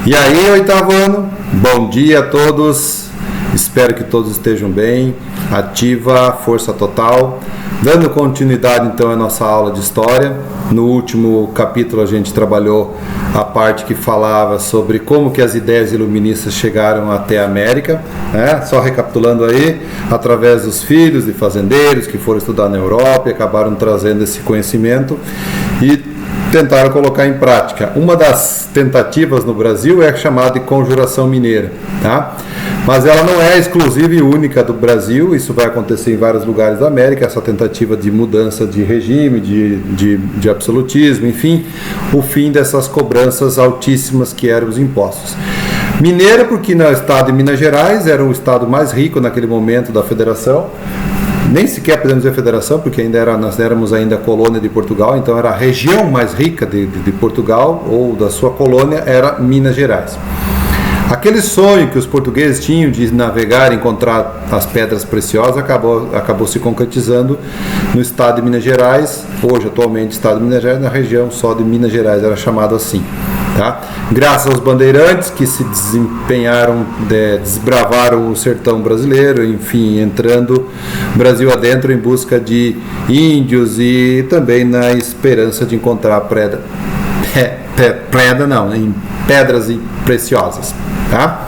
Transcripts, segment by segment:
E aí, oitavo ano, bom dia a todos, espero que todos estejam bem, ativa, força total. Dando continuidade então à nossa aula de história, no último capítulo a gente trabalhou a parte que falava sobre como que as ideias iluministas chegaram até a América, né? Só recapitulando aí, através dos filhos de fazendeiros que foram estudar na Europa e acabaram trazendo esse conhecimento e tentaram colocar em prática. Uma das tentativas no Brasil é a chamada de conjuração mineira, tá? Mas ela não é exclusiva e única do Brasil, isso vai acontecer em vários lugares da América, essa tentativa de mudança de regime, de absolutismo, enfim, o fim dessas cobranças altíssimas que eram os impostos. Mineira, porque no estado de Minas Gerais era o estado mais rico naquele momento da federação, nem sequer podemos dizer federação, porque nós éramos ainda colônia de Portugal, então era a região mais rica de Portugal, ou da sua colônia, era Minas Gerais. Aquele sonho que os portugueses tinham de navegar e encontrar as pedras preciosas acabou se concretizando no estado de Minas Gerais, hoje atualmente estado de Minas Gerais, na região só de Minas Gerais era chamado assim. Tá? Graças aos bandeirantes que se desempenharam, desbravaram o sertão brasileiro, enfim, entrando Brasil adentro em busca de índios e também na esperança de encontrar pedras preciosas. Tá?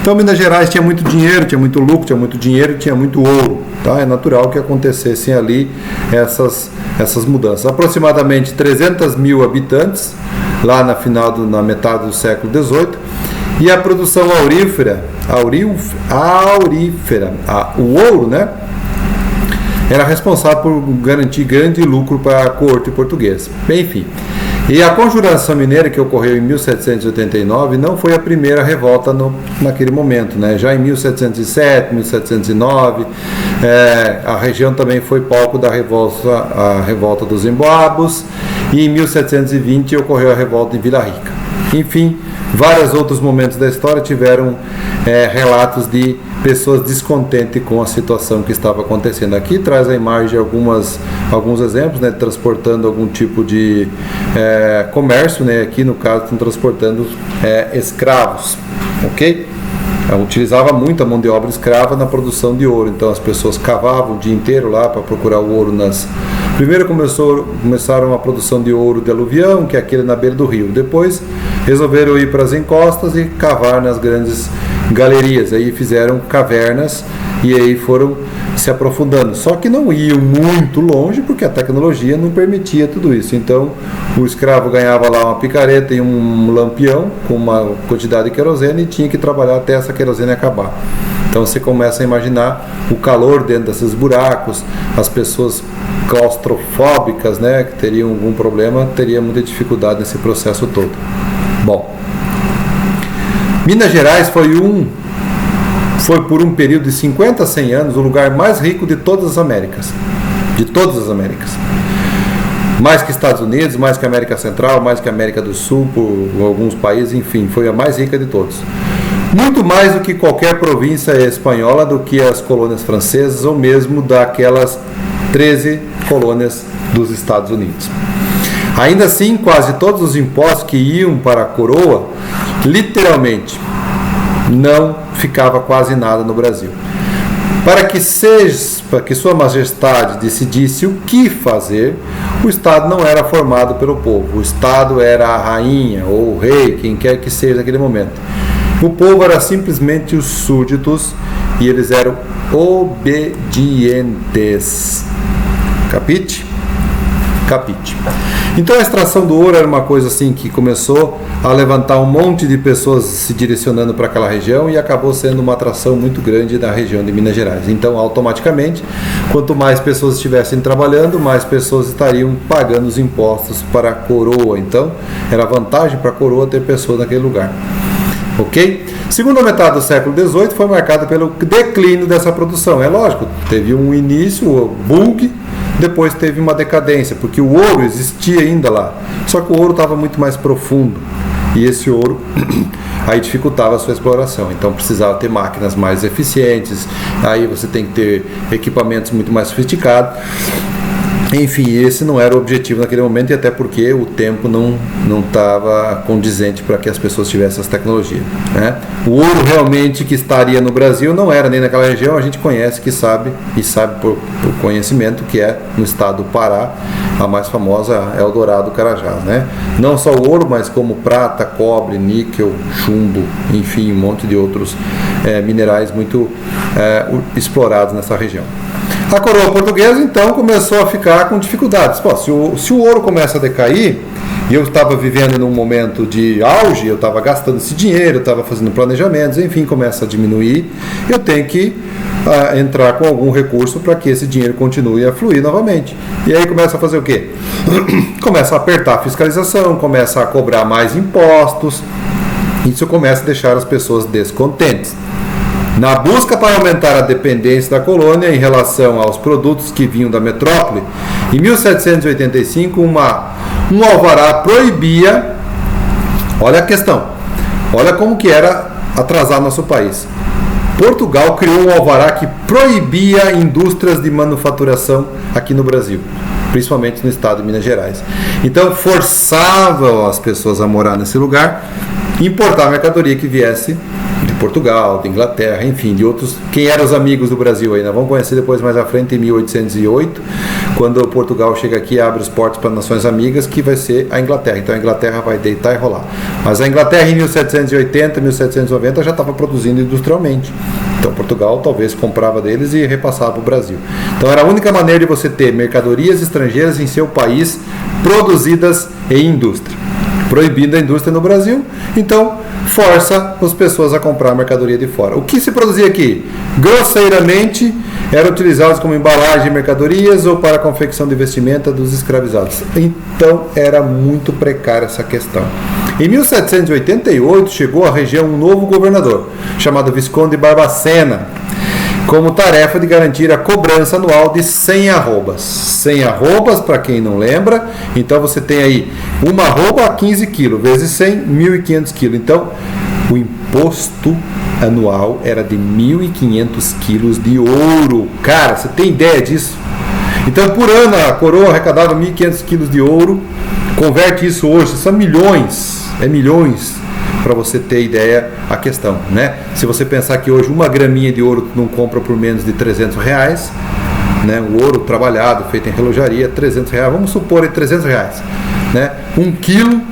Então Minas Gerais tinha muito dinheiro, tinha muito lucro, tinha muito dinheiro, tinha muito ouro. Tá? É natural que acontecessem ali essas mudanças. Aproximadamente 300 mil habitantes, lá na metade do século XVIII, e a produção aurífera, o ouro, né, era responsável por garantir grande lucro para a corte portuguesa. Enfim, e a Conjuração Mineira, que ocorreu em 1789, não foi a primeira revolta naquele momento, né? Já em 1707, 1709, a região também foi palco da revolta dos Emboabos, e em 1720 ocorreu a revolta em Vila Rica. Enfim, vários outros momentos da história tiveram relatos de pessoas descontentes com a situação que estava acontecendo. Aqui traz a imagem de alguns exemplos, né, transportando algum tipo de comércio, né, aqui no caso estão transportando escravos, ok? Utilizava muito a mão de obra escrava na produção de ouro, então as pessoas cavavam o dia inteiro lá para procurar o ouro Primeiro começaram a produção de ouro de aluvião, que é aquele na beira do rio. Depois resolveram ir para as encostas e cavar nas grandes galerias. Aí fizeram cavernas e aí foram se aprofundando. Só que não iam muito longe porque a tecnologia não permitia tudo isso. Então o escravo ganhava lá uma picareta e um lampião com uma quantidade de querosene e tinha que trabalhar até essa querosene acabar. Então você começa a imaginar o calor dentro desses buracos, as pessoas claustrofóbicas, né, que teriam algum problema, teriam muita dificuldade nesse processo todo. Bom, Minas Gerais foi por um período de 50 a 100 anos o lugar mais rico de todas as Américas. De todas as Américas. Mais que Estados Unidos, mais que a América Central, mais que a América do Sul, por alguns países, enfim, foi a mais rica de todos. Muito mais do que qualquer província espanhola, do que as colônias francesas ou mesmo daquelas 13 colônias dos Estados Unidos. Ainda assim, quase todos os impostos que iam para a coroa, literalmente, não ficava quase nada no Brasil. Para que Sua Majestade decidisse o que fazer, o Estado não era formado pelo povo. O Estado era a rainha ou o rei, quem quer que seja naquele momento. O povo era simplesmente os súditos e eles eram obedientes. Capite? Capite. Então a extração do ouro era uma coisa assim que começou a levantar um monte de pessoas se direcionando para aquela região e acabou sendo uma atração muito grande da região de Minas Gerais. Então automaticamente, quanto mais pessoas estivessem trabalhando, mais pessoas estariam pagando os impostos para a coroa. Então era vantagem para a coroa ter pessoas naquele lugar. Ok? Segunda metade do século XVIII foi marcada pelo declínio dessa produção. É lógico, teve um início, o bug, depois teve uma decadência, porque o ouro existia ainda lá, só que o ouro estava muito mais profundo, e esse ouro aí dificultava a sua exploração, então precisava ter máquinas mais eficientes, aí você tem que ter equipamentos muito mais sofisticados, Enfim, esse não era o objetivo naquele momento, e até porque o tempo não estava condizente para que as pessoas tivessem essa tecnologia, né? O ouro realmente que estaria no Brasil não era nem naquela região, a gente conhece, que sabe, e sabe por conhecimento, que é no estado do Pará, a mais famosa Eldorado Carajás, né? Não só o ouro, mas como prata, cobre, níquel, chumbo, enfim, um monte de outros minerais muito explorados nessa região. A coroa portuguesa, então, começou a ficar com dificuldades. Pô, se o ouro começa a decair, e eu estava vivendo num momento de auge, eu estava gastando esse dinheiro, eu estava fazendo planejamentos, enfim, começa a diminuir, eu tenho que entrar com algum recurso para que esse dinheiro continue a fluir novamente. E aí começa a fazer o quê? Começa a apertar a fiscalização, começa a cobrar mais impostos, isso começa a deixar as pessoas descontentes. Na busca para aumentar a dependência da colônia em relação aos produtos que vinham da metrópole, em 1785 um alvará proibia, olha a questão, olha como que era atrasar nosso país. Portugal criou um alvará que proibia indústrias de manufaturação aqui no Brasil, principalmente no estado de Minas Gerais. Então forçava as pessoas a morar nesse lugar, importar mercadoria que viesse de Portugal, de Inglaterra, enfim, de outros. Quem eram os amigos do Brasil aí? Nós vamos conhecer depois, mais à frente, em 1808, quando Portugal chega aqui e abre os portos para nações amigas, que vai ser a Inglaterra. Então a Inglaterra vai deitar e rolar. Mas a Inglaterra em 1780, 1790 já estava produzindo industrialmente. Então Portugal talvez comprava deles e repassava para o Brasil. Então era a única maneira de você ter mercadorias estrangeiras em seu país produzidas em indústria. Proibindo a indústria no Brasil, então força as pessoas a comprar mercadoria de fora. O que se produzia aqui? Grosseiramente, eram utilizados como embalagem de mercadorias ou para a confecção de vestimenta dos escravizados. Então era muito precária essa questão. Em 1788 chegou à região um novo governador, chamado Visconde Barbacena, como tarefa de garantir a cobrança anual de 100 arrobas. 100 arrobas, para quem não lembra, então você tem aí uma arroba a 15 quilos, vezes 100, 1.500 quilos. Então, o imposto anual era de 1.500 quilos de ouro. Cara, você tem ideia disso? Então, por ano, a coroa arrecadava 1.500 quilos de ouro. Converte isso hoje, são milhões, milhões, para você ter ideia a questão, né? Se você pensar que hoje uma graminha de ouro tu não compra por menos de R$300, né? O ouro trabalhado, feito em relojaria, R$300, vamos supor aí R$300, né? 1 quilo,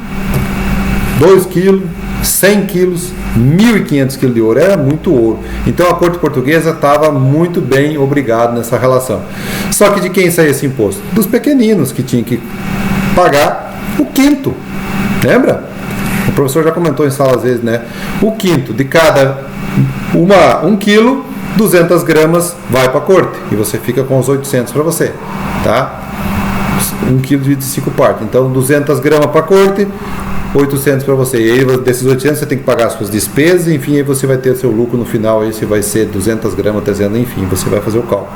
2 quilos, 100 quilos, 1.500 quilos de ouro, era muito ouro. Então a corte portuguesa estava muito bem obrigado nessa relação. Só que de quem saía esse imposto? Dos pequeninos, que tinham que pagar o quinto, lembra? O professor já comentou em sala às vezes, né? O quinto de cada 1 quilo, 200 gramas vai para a corte. E você fica com os 800 para você, tá? 1 quilo de 5 partes. Então, 200 gramas para a corte, 800 para você. E aí, desses 800, você tem que pagar as suas despesas. Enfim, aí você vai ter o seu lucro no final. Aí se vai ser 200 gramas, 300, enfim, você vai fazer o cálculo.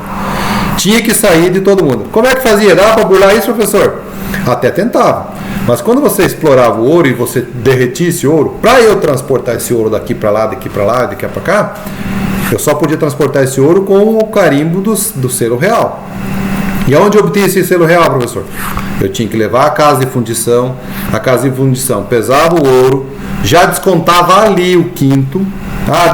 Tinha que sair de todo mundo. Como é que fazia? Dava para burlar isso, professor? Até tentava. Mas quando você explorava o ouro e você derretia esse ouro, para eu transportar esse ouro daqui para lá, daqui para lá, daqui para cá, eu só podia transportar esse ouro com o carimbo do selo real. E aonde eu obtinha esse selo real, professor? Eu tinha que levar a casa de fundição. A casa de fundição pesava o ouro, já descontava ali o quinto.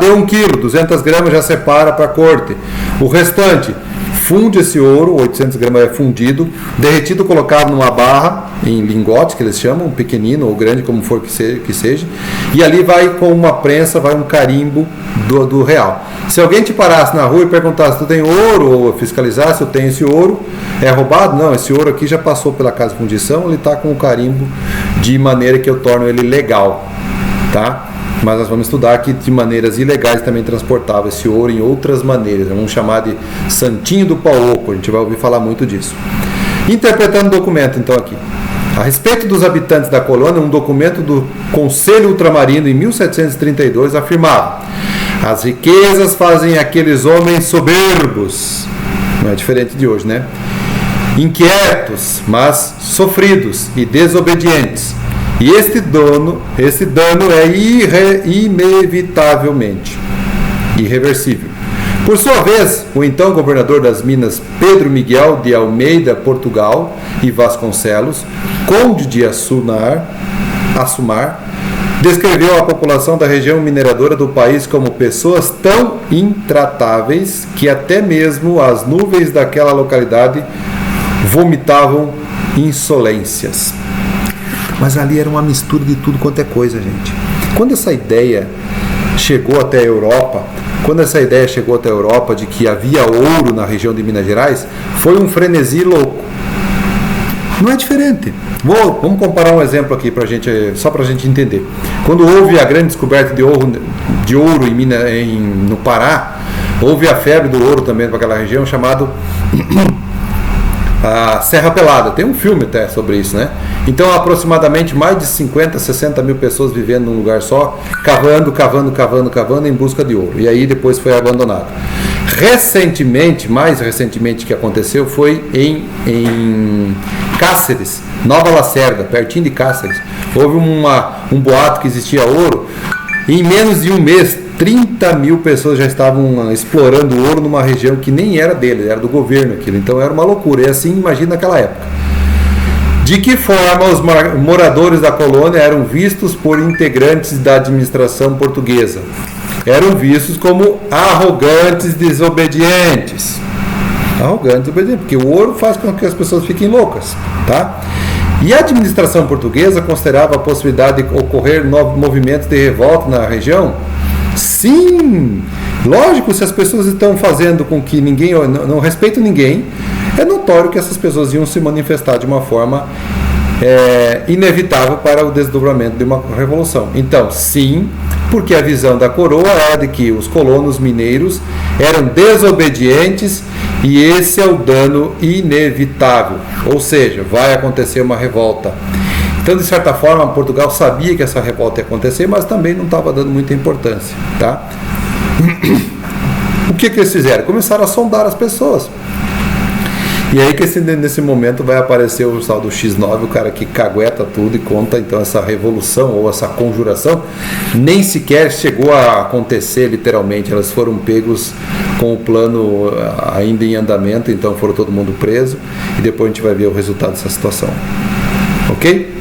Deu 1 quilo, 200 gramas já separa para a corte. O restante, funde esse ouro, 800 gramas é fundido, derretido, colocado numa barra, em lingote, que eles chamam, pequenino ou grande, como for que seja, e ali vai com uma prensa, vai um carimbo do real. Se alguém te parasse na rua e perguntasse se tu tem ouro, ou fiscalizasse se eu tenho esse ouro, é roubado? Não, esse ouro aqui já passou pela casa de fundição, ele está com o carimbo de maneira que eu torno ele legal, tá? Mas nós vamos estudar que de maneiras ilegais também transportava esse ouro em outras maneiras. Vamos chamar de Santinho do Pau Oco, a gente vai ouvir falar muito disso. Interpretando o documento, então, aqui. A respeito dos habitantes da colônia, um documento do Conselho Ultramarino, em 1732, afirmava: as riquezas fazem aqueles homens soberbos. Não é diferente de hoje, né? Inquietos, mas sofridos e desobedientes. E esse dano é inevitavelmente irreversível, Por sua vez, o então governador das Minas, Pedro Miguel de Almeida Portugal e Vasconcelos, conde de Assumar, descreveu a população da região mineradora do país como pessoas tão intratáveis que até mesmo as nuvens daquela localidade vomitavam insolências. Mas ali era uma mistura de tudo quanto é coisa, gente. Quando essa ideia chegou até a Europa, de que havia ouro na região de Minas Gerais, foi um frenesi louco. Não é diferente. Vamos comparar um exemplo aqui só para a gente entender. Quando houve a grande descoberta de ouro no Pará, houve a febre do ouro também para aquela região, chamado a Serra Pelada. Tem um filme até sobre isso, né? Então, aproximadamente mais de 50, 60 mil pessoas vivendo num lugar só, cavando em busca de ouro. E aí depois foi abandonado. Mais recentemente que aconteceu foi em Cáceres, Nova Lacerda, pertinho de Cáceres. Houve um boato que existia ouro. E em menos de um mês, 30 mil pessoas já estavam explorando ouro numa região que nem era dele, era do governo aquilo. Então era uma loucura. E assim, imagina naquela época. De que forma os moradores da colônia eram vistos por integrantes da administração portuguesa? Eram vistos como arrogantes, desobedientes. Porque o ouro faz com que as pessoas fiquem loucas, tá? E a administração portuguesa considerava a possibilidade de ocorrer novos movimentos de revolta na região? Sim! Lógico, se as pessoas estão fazendo com que ninguém não respeitam ninguém, é notório que essas pessoas iam se manifestar de uma forma inevitável para o desdobramento de uma revolução. Então, sim, porque a visão da coroa era de que os colonos mineiros eram desobedientes e esse é o dano inevitável, ou seja, vai acontecer uma revolta. Então, de certa forma, Portugal sabia que essa revolta ia acontecer, mas também não estava dando muita importância, tá? O que eles fizeram? Começaram a sondar as pessoas. E aí que nesse momento vai aparecer o tal do X9, o cara que cagueta tudo e conta então essa revolução ou essa conjuração. Nem sequer chegou a acontecer literalmente, elas foram pegos com o plano ainda em andamento, então foram todo mundo preso e depois a gente vai ver o resultado dessa situação. Ok?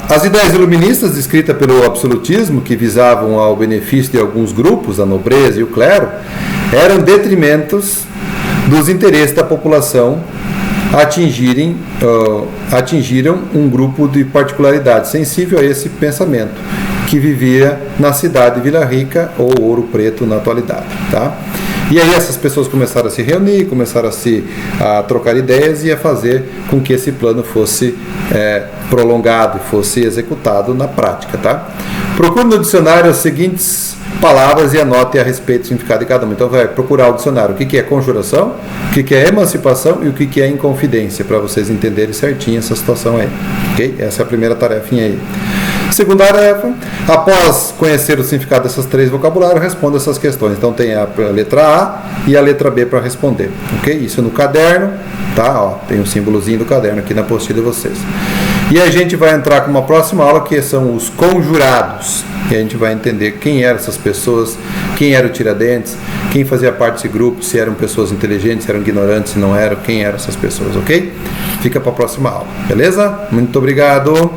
As ideias iluministas descritas pelo absolutismo, que visavam ao benefício de alguns grupos, a nobreza e o clero, eram detrimentos dos interesses da população, atingiram um grupo de particularidade sensível a esse pensamento, que vivia na cidade de Vila Rica ou Ouro Preto na atualidade, tá? E aí essas pessoas começaram a se reunir, começaram a trocar ideias e a fazer com que esse plano fosse prolongado, fosse executado na prática, tá? Procure no dicionário as seguintes palavras e anote a respeito do significado de cada uma. Então vai procurar o dicionário, o que é conjuração, o que é emancipação e o que é inconfidência, para vocês entenderem certinho essa situação aí, ok? Essa é a primeira tarefinha aí. Segunda tarefa, após conhecer o significado dessas três vocabulários, responda essas questões. Então tem a letra A e a letra B para responder, ok? Isso no caderno, tá? Ó, tem um símbolozinho do caderno aqui na apostila de vocês. E a gente vai entrar com uma próxima aula que são os conjurados. E a gente vai entender quem eram essas pessoas, quem era o Tiradentes, quem fazia parte desse grupo, se eram pessoas inteligentes, se eram ignorantes, se não eram, quem eram essas pessoas, ok? Fica para a próxima aula, beleza? Muito obrigado!